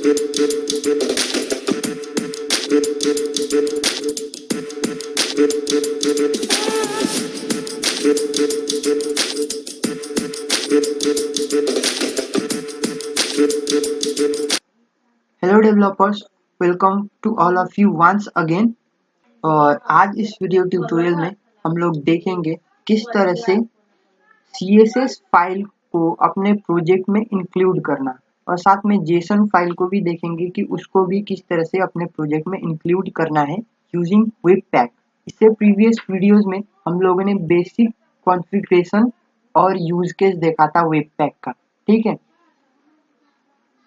Hello developers, welcome to all of you once again. और आज इस वीडियो ट्यूटोरियल में हम लोग देखेंगे किस तरह से CSS फाइल को अपने प्रोजेक्ट में इंक्लूड करना, और साथ में जेसन फाइल को भी देखेंगे कि उसको भी किस तरह से अपने प्रोजेक्ट में इंक्लूड करना है यूजिंग वेबपैक। इससे प्रीवियस वीडियोस में हम लोगों ने बेसिक कॉन्फ़िगरेशन और यूज केस देखा था वेबपैक का। ठीक है,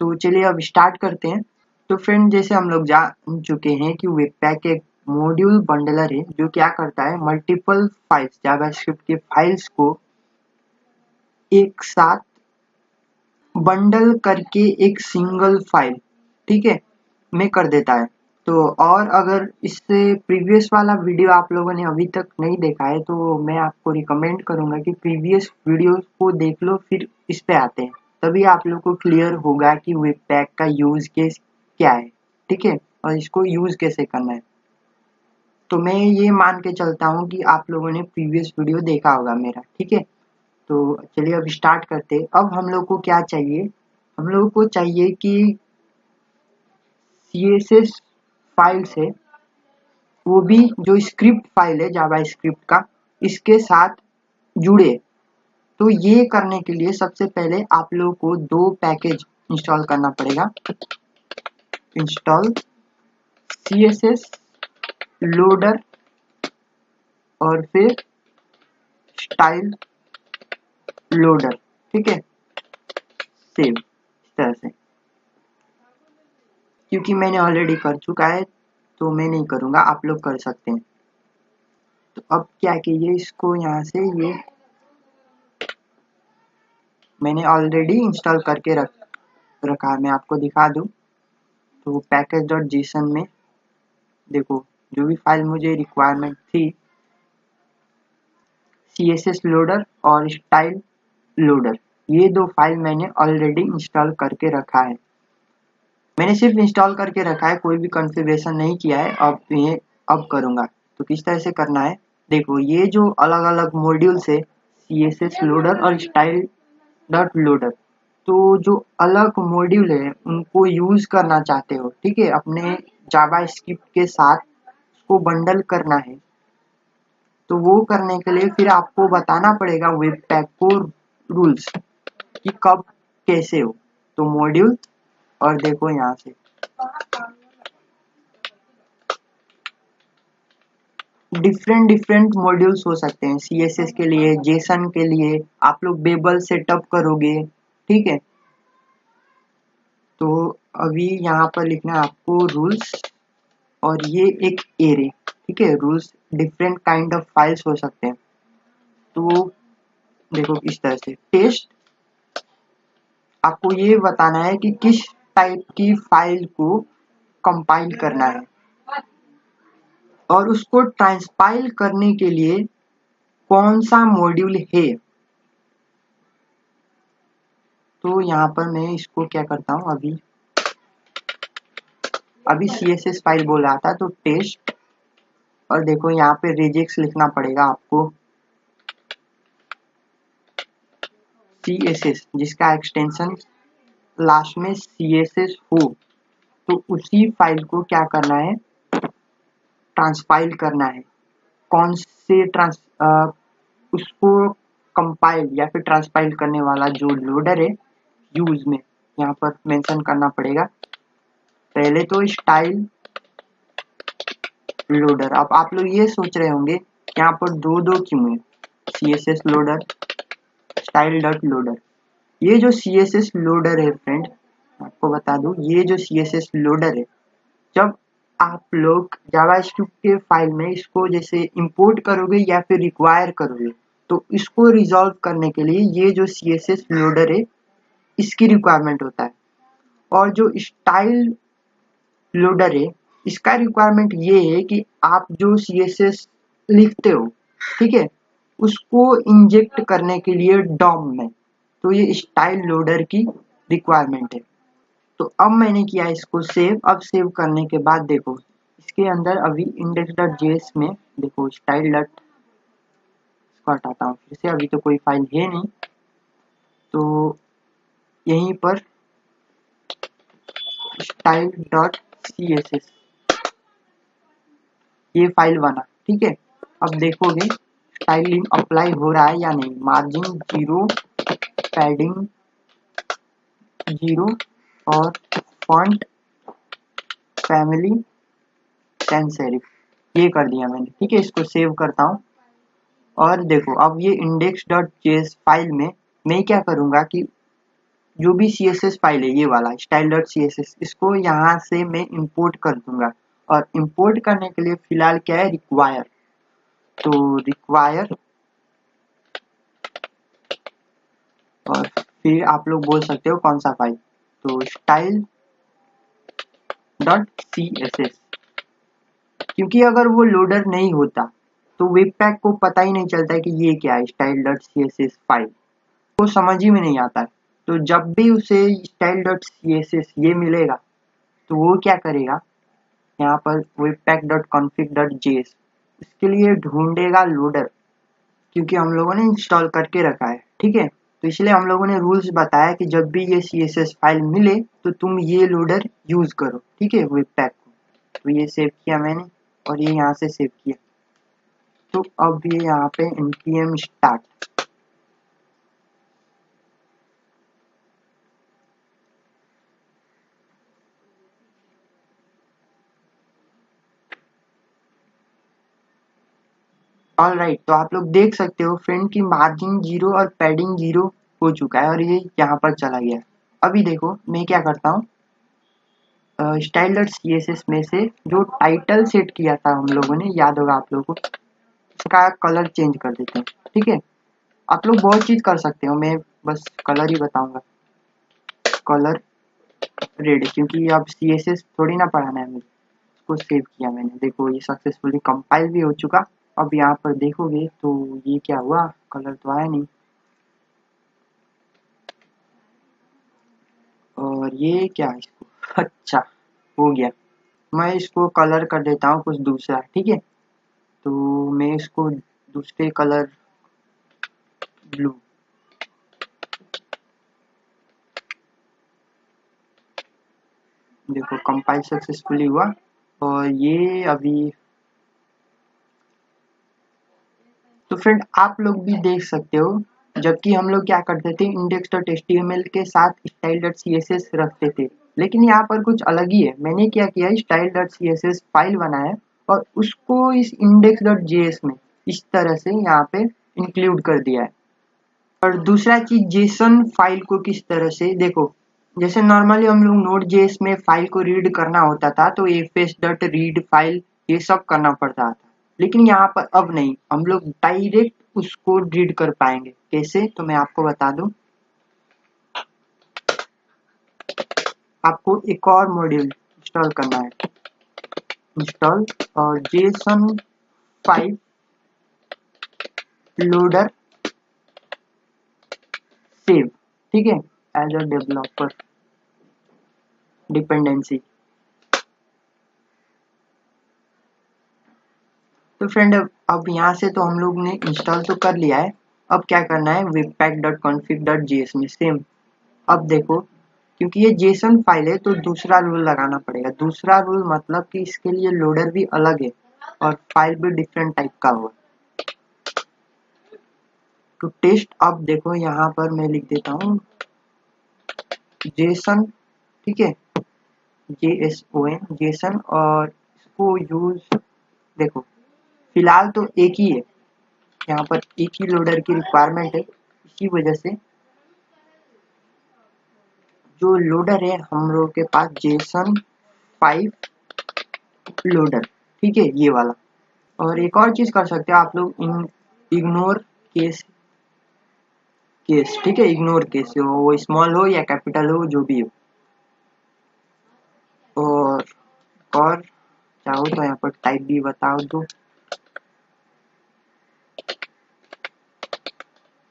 तो चलिए अब स्टार्ट करते हैं। तो फ्रेंड, जैसे हम लोग जान चुके हैं कि वेबपैक एक मॉड्यूल बंडलर है जो क्या करता है, मल्टीपल फाइल्स, जावास्क्रिप्ट के फाइल्स को एक साथ बंडल करके एक सिंगल फाइल, ठीक है, में कर देता है। तो और अगर इससे प्रीवियस वाला वीडियो आप लोगों ने अभी तक नहीं देखा है तो मैं आपको रिकमेंड करूंगा कि प्रीवियस वीडियो को देख लो, फिर इस पे आते हैं, तभी आप लोग को क्लियर होगा कि वेबपैक का यूज केस क्या है, ठीक है, और इसको यूज कैसे करना है। तो मैं ये मान के चलता हूँ कि आप लोगों ने प्रीवियस वीडियो देखा होगा मेरा, ठीक है। तो चलिए अब स्टार्ट करते हैं। अब हम लोग को क्या चाहिए, हम लोग को चाहिए कि CSS फाइल से, वो भी जो स्क्रिप्ट फाइल है जावा स्क्रिप्ट का, इसके साथ जुड़े। तो ये करने के लिए सबसे पहले आप लोगों को दो पैकेज इंस्टॉल करना पड़ेगा। इंस्टॉल CSS लोडर और फिर स्टाइल लोडर, ठीक है, सेव इस तरह से। क्योंकि मैंने ऑलरेडी कर चुका है तो मैं नहीं करूँगा, आप लोग कर सकते हैं। तो अब क्या कीजिए, इसको यहाँ से, ये मैंने ऑलरेडी इंस्टॉल करके रखा है, मैं आपको दिखा दूँ। तो package.json में देखो, जो भी फाइल मुझे रिक्वायरमेंट थी, CSS लोडर और स्टाइल लोडर, ये दो फाइल मैंने ऑलरेडी इंस्टॉल करके रखा है। मैंने सिर्फ इंस्टॉल करके रखा है, कोई भी कॉन्फ़िगरेशन नहीं किया है। अब करूँगा। तो किस तरह से करना है, देखो, ये जो अलग अलग मॉड्यूल्स है, CSS लोडर और स्टाइल डॉट लोडर, तो जो अलग मॉड्यूल है उनको यूज करना चाहते हो, ठीक है, अपने जावा स्क्रिप्ट के साथ उसको बंडल करना है। तो वो करने के लिए फिर आपको बताना पड़ेगा वेबपैक को रूल्स कि कब कैसे हो। तो मॉड्यूल, और देखो यहाँ से डिफरेंट मॉड्यूल्स हो सकते हैं। CSS के लिए, जेसन के लिए आप लोग बेबल सेटअप करोगे, ठीक है। तो अभी यहाँ पर लिखना है आपको रूल्स, और ये एक एरे, ठीक है। Rules different kind of files हो सकते हैं। तो देखो इस तरह से, टेस्ट, आपको ये बताना है कि किस टाइप की फाइल को कंपाइल करना है, और उसको ट्रांसपाइल करने के लिए कौन सा मॉड्यूल है। तो यहाँ पर मैं इसको क्या करता हूँ, अभी CSS फाइल बोल रहा था, तो टेस्ट, और देखो यहाँ पे रिजेक्स लिखना पड़ेगा आपको, CSS जिसका एक्सटेंशन लास्ट में CSS हो, तो उसी फाइल को क्या करना है, ट्रांसपाइल करना है। कौन से उसको कंपाइल या फिर ट्रांसपाइल करने वाला जो लोडर है, यूज में यहाँ पर मेंशन करना पड़ेगा। पहले तो स्टाइल लोडर। अब आप लोग ये सोच रहे होंगे यहाँ पर दो क्यों है, CSS loader, style dot loader. ये जो CSS लोडर है फ्रेंड, आपको बता दूं, ये जो CSS लोडर है, जब आप लोग जावास्क्रिप्ट के फाइल में इसको जैसे इंपोर्ट करोगे या फिर रिक्वायर करोगे, तो इसको रिजॉल्व करने के लिए ये जो CSS लोडर है, इसकी रिक्वायरमेंट होता है। और जो स्टाइल लोडर है, इसका रिक्वायरमेंट ये है कि आप जो CSS लिखते हो, ठीक है, उसको इंजेक्ट करने के लिए डॉम में। तो ये स्टाइल लोडर की रिक्वायरमेंट है। तो अब मैंने किया इसको सेव। अब सेव करने के बाद देखो इसके अंदर अभी index.js में देखो स्टाइल डॉट, इसको हटाता हूँ फिर से, अभी तो कोई फाइल है नहीं, तो यहीं पर स्टाइल डॉट css ये फाइल बना, ठीक है। अब देखोगे स्टाइलिंग अप्लाई हो रहा है या नहीं। मार्जिन 0, पैडिंग 0 और फॉन्ट फैमिली सैंस सेरिफ ये कर दिया मैंने, ठीक है। इसको सेव करता हूँ और देखो अब ये index.js फाइल में मैं क्या करूँगा कि जो भी CSS फाइल है ये वाला style.css, इसको यहाँ से मैं इंपोर्ट कर दूंगा। और इंपोर्ट करने के लिए फिलहाल क्या है, रिक्वायर। तो रिक्वायर और फिर आप लोग बोल सकते हो कौन सा फाइल, तो style.css, क्योंकि अगर वो लोडर नहीं होता तो वेब पैक को पता ही नहीं चलता है कि ये क्या है style.css फाइल, को समझ ही में नहीं आता है। तो जब भी उसे style.css ये मिलेगा तो वो क्या करेगा, यहाँ पर webpack.config.js इसके लिए ढूंढेगा लोडर, क्योंकि हम लोगों ने इंस्टॉल करके रखा है, ठीक है। तो इसलिए हम लोगों ने रूल्स बताया कि जब भी ये CSS फाइल मिले तो तुम ये लोडर यूज करो, ठीक है, वेबपैक को। तो ये सेव किया मैंने और ये यहाँ से सेव किया। तो अब ये यहाँ पे npm start, ऑल राइट। तो आप लोग देख सकते हो फ्रेंड की मार्जिन 0 और पैडिंग 0 हो चुका है और ये यहाँ पर चला गया। अभी देखो मैं क्या करता हूँ, style.css में से जो टाइटल सेट किया था हम लोगों ने, याद होगा आप लोगों को, इसका कलर चेंज कर देते हैं, ठीक है। आप लोग बहुत चीज कर सकते हो, मैं बस कलर ही बताऊंगा, कलर रेड, क्योंकि अब CSS थोड़ी ना पढ़ाना है मुझे। इसको सेव किया मैंने, देखो ये सक्सेसफुली कंपाइल भी हो चुका। अब यहाँ पर देखोगे तो ये क्या हुआ, कलर तो आया नहीं। और ये क्या है इसको, अच्छा हो गया। मैं इसको कलर कर देता हूँ कुछ दूसरा, ठीक है। तो मैं इसको दूसरे कलर ब्लू, देखो कंपाइल सक्सेसफुली हुआ। और ये अभी तो फ्रेंड आप लोग भी देख सकते हो, जबकि हम लोग क्या करते थे, index.html के साथ style.css रखते थे, लेकिन यहाँ पर कुछ अलग ही है। मैंने क्या किया, style.css फाइल बनाया और उसको इस index.js में इस तरह से यहाँ पे इंक्लूड कर दिया है। और दूसरा चीज जेसन फाइल को किस तरह से, देखो जैसे नॉर्मली हम लोग नोड जेएस में फाइल को रीड करना होता था तो fs.read फाइल ये सब करना पड़ता था, लेकिन यहाँ पर अब नहीं, हम लोग डायरेक्ट उसको रीड कर पाएंगे। कैसे, तो मैं आपको बता दूं, आपको एक और मॉड्यूल इंस्टॉल करना है, इंस्टॉल और जेसन 5 लोडर सेव, ठीक है, एज अ डेवलपर डिपेंडेंसी। तो फ्रेंड अब यहाँ से तो हम लोग ने इंस्टॉल तो कर लिया है। अब क्या करना है, webpack.config.js में सेम। अब देखो क्योंकि ये जेसन फाइल है तो दूसरा रूल लगाना पड़ेगा। दूसरा रूल मतलब कि इसके लिए लोडर भी अलग है और फाइल भी डिफरेंट टाइप का होगा। तो टेस्ट, अब देखो यहाँ पर मैं लिख देता हूँ जेसन, ठीक है, JSON जेसन, और इसको यूज, देखो फिलहाल तो एक ही है, यहाँ पर एक ही लोडर की रिक्वायरमेंट है, इसी वजह से जो लोडर है हम लोग के पास जेसन 5 लोडर, ठीक है, ये वाला। और एक और चीज कर सकते हो आप लोग, इग्नोर केस, ठीक है, इग्नोर केस हो वो स्मॉल हो या कैपिटल हो जो भी हो। और चाहो तो यहाँ पर टाइप भी बताओ दो,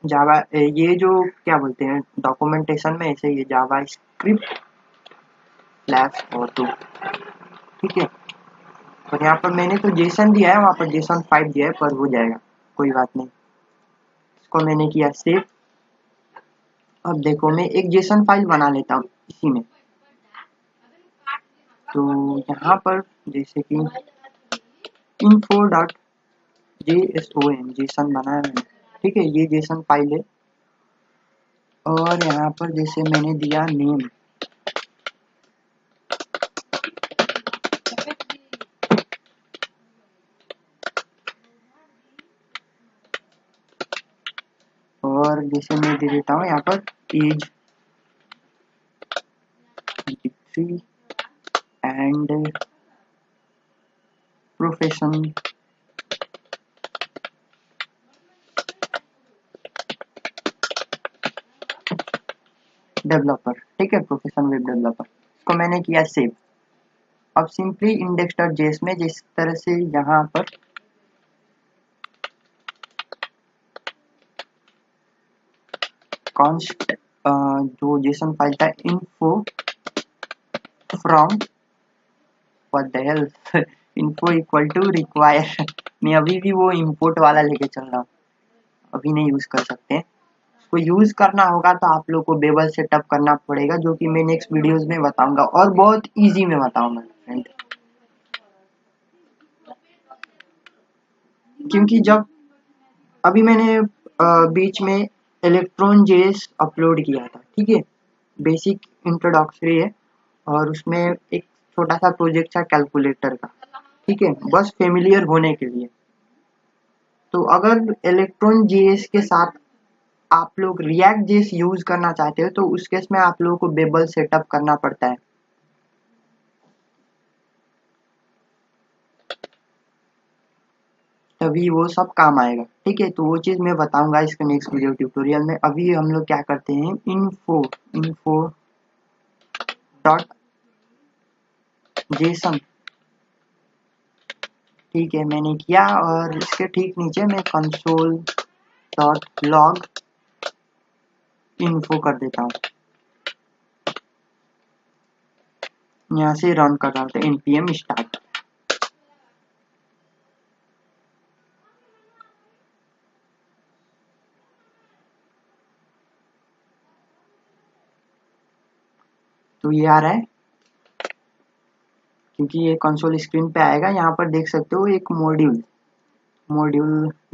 जावा, ये जो क्या बोलते हैं डॉक्यूमेंटेशन में ऐसे, ये जावा स्क्रिप्ट auto, ठीक है। और यहाँ पर मैंने तो जेसन दिया है, वहाँ पर जेसन 5 दिया है, पर हो जाएगा, कोई बात नहीं। इसको मैंने किया सेव। अब देखो मैं एक जेसन फाइल बना लेता हूँ इसी में। तो यहाँ पर जैसे कि info.json जेसन बनाया मैंने, ठीक है, ये जेसन फाइल है। और यहाँ पर जैसे मैंने दिया नेम, और जैसे मैं दे देता हूँ यहाँ पर एज 23 एंड प्रोफेशन डेवलपर, ठीक है, प्रोफेशन वेब डेवलपर। इसको मैंने किया सेव। अब सिंपली index.js में जिस तरह से यहाँ पर कॉन्स्ट जो जेसन फाइल था info from what the hell info equal to require मैं अभी भी वो import वाला लेके चल रहा हूँ, अभी नहीं यूज कर सकते हैं। उसको यूज करना होगा तो आप लोग को बेबल सेटअप करना पड़ेगा, जो कि मैं नेक्स्ट वीडियोस में बताऊंगा, और बहुत इजी में बताऊंगा फ्रेंड। क्योंकि जब अभी मैंने बीच में इलेक्ट्रॉन जेएस अपलोड किया था, ठीक है, बेसिक इंट्रोडक्टरी है, और उसमें एक छोटा सा प्रोजेक्ट था कैलकुलेटर का, ठीक है, बस फेमिलियर होने के लिए। तो अगर इलेक्ट्रॉन जेएस के साथ आप लोग रिएक्ट जेएस यूज करना चाहते हो तो उस केस में आप लोगों को बेबल सेटअप करना पड़ता है। तभी वो सब काम आएगा, ठीक है। तो वो चीज मैं बताऊंगा इसके नेक्स्ट वीडियो ट्यूटोरियल में। अभी हम लोग क्या करते हैं, info डॉट जेसन, ठीक है, मैंने किया। और इसके ठीक नीचे मैं कंसोल डॉट लॉग इन्फो कर देता हूँ, यहाँ से रन कर रहा हूँ npm स्टार्ट। तो ये आ रहा है, क्योंकि ये कंसोल स्क्रीन पे आएगा। यहाँ पर देख सकते हो एक मॉड्यूल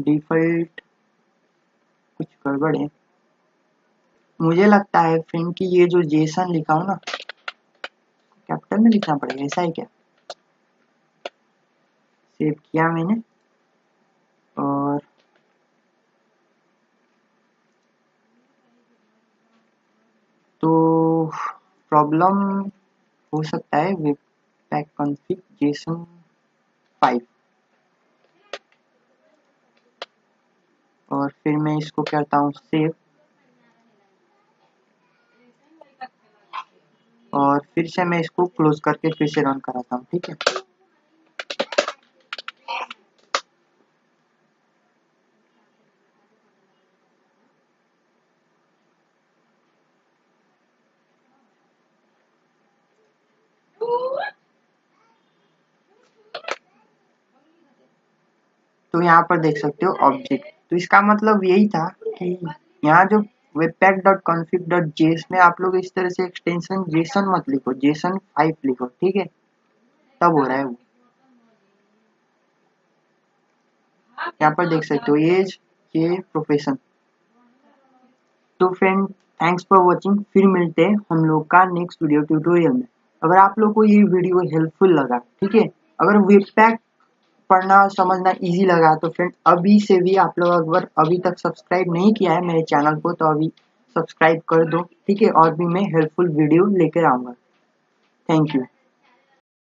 डिफॉल्ट कुछ गड़बड़ है। मुझे लगता है फ्रेंड कि ये जो जेसन लिखा हो ना, कैपिटल में लिखना पड़ेगा, ऐसा है क्या। सेव किया मैंने, और तो प्रॉब्लम हो सकता है वेब पैक कॉन्फ़िग जेसन 5, और फिर मैं इसको करता हूँ सेव, और फिर से मैं इसको क्लोज करके फिर से रन कराता हूँ, ठीक है। तो यहाँ पर देख सकते हो ऑब्जेक्ट, तो इसका मतलब यही था कि यहाँ जो webpack.config.js में आप लोग इस तरह से एक्सटेंशन जेसन मत लिखो, जेसन 5 लिखो, ठीक है, तब हो रहा है वो। यहाँ पर देख सकते हो एज, ये प्रोफेशन। तो फ्रेंड थैंक्स फॉर वॉचिंग, फिर मिलते हैं हम लोग का नेक्स्ट वीडियो ट्यूटोरियल में। अगर आप लोग को ये वीडियो हेल्पफुल लगा, ठीक है, अगर वेबपैक पढ़ना और समझना इजी लगा तो फ्रेंड अभी से भी आप लोग अगर अभी तक सब्सक्राइब नहीं किया है मेरे चैनल को तो अभी सब्सक्राइब कर दो, ठीक है, और भी मैं हेल्पफुल वीडियो लेकर आऊँगा। Thank you.